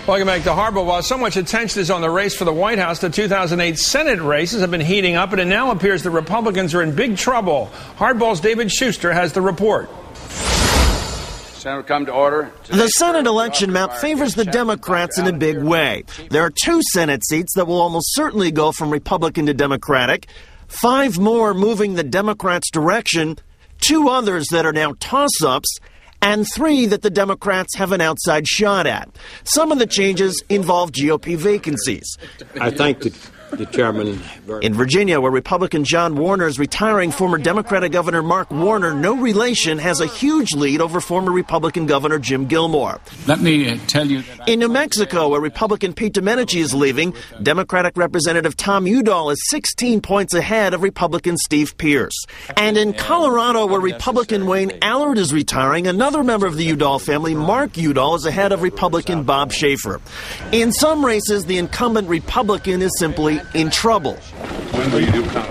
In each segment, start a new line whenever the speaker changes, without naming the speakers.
Welcome back to Hardball. While so much attention is on the race for the White House, the 2008 Senate races have been heating up, and it now appears the Republicans are in big trouble. Hardball's David Schuster has the report.
Senator, come to order.
The Senate election map favors the Democrats in a big way. There are 2 Senate seats that will almost certainly go from Republican to Democratic, 5 more moving the Democrats' direction, 2 others that are now toss-ups, and 3 that the Democrats have an outside shot at. Some of the changes involve GOP vacancies.
I thank the chairman.
In Virginia, where Republican John Warner is retiring, former Democratic Governor Mark Warner, no relation, has a huge lead over former Republican Governor Jim Gilmore.
Let me tell you that
in New Mexico, where Republican Pete Domenici is leaving, Democratic Representative Tom Udall is 16 points ahead of Republican Steve Pearce. And in Colorado, where Republican Wayne Allard is retiring, another member of the Udall family, Mark Udall, is ahead of Republican Bob Schaefer. In some races, the incumbent Republican is simply in trouble.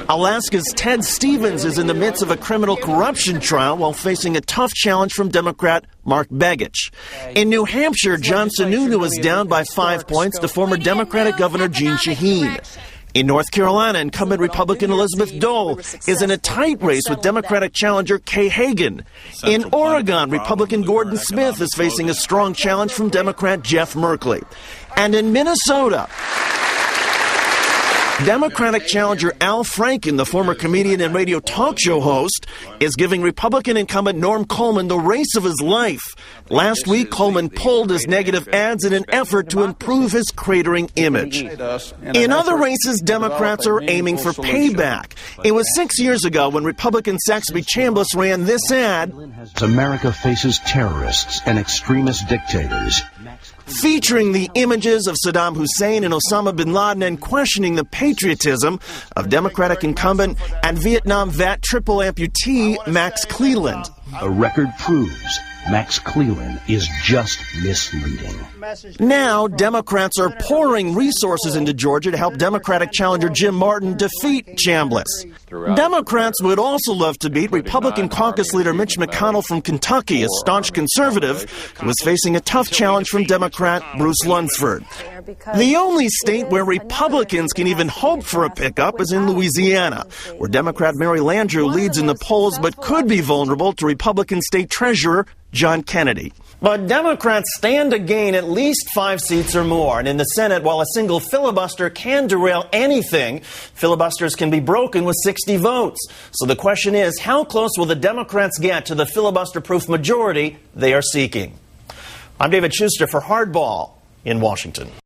Alaska's Ted Stevens is in the midst of a criminal corruption trial while facing a tough challenge from Democrat Mark Begich. In New Hampshire, John Sununu is down by 5 points to former Democratic Governor Jeanne Shaheen. In North Carolina, incumbent Republican Elizabeth Dole is in a tight race with Democratic challenger Kay Hagan. In Oregon, Republican Gordon Smith is facing a strong challenge from Democrat Jeff Merkley. And in Minnesota, Democratic challenger Al Franken, the former comedian and radio talk show host, is giving Republican incumbent Norm Coleman the race of his life. Last week, Coleman pulled his negative ads in an effort to improve his cratering image. In other races, Democrats are aiming for payback. It was 6 years ago when Republican Saxby Chambliss ran this ad.
America faces terrorists and extremist dictators,
featuring the images of Saddam Hussein and Osama bin Laden and questioning the patriotism of Democratic incumbent and Vietnam vet triple amputee Max Cleland.
The record proves Max Cleland is just misleading.
Now, Democrats are pouring resources into Georgia to help Democratic challenger Jim Martin defeat Chambliss. Democrats would also love to beat Republican caucus leader Mitch McConnell from Kentucky, a staunch conservative who is facing a tough challenge from Democrat Bruce Lunsford. The only state where Republicans can even hope for a pickup is in Louisiana, where Democrat Mary Landrieu leads in the polls but could be vulnerable to Republican State Treasurer John Kennedy. But Democrats stand to gain at least 5 seats or more. And in the Senate, while a single filibuster can derail anything, filibusters can be broken with 60 votes. So the question is, how close will the Democrats get to the filibuster-proof majority they are seeking? I'm David Schuster for Hardball in Washington.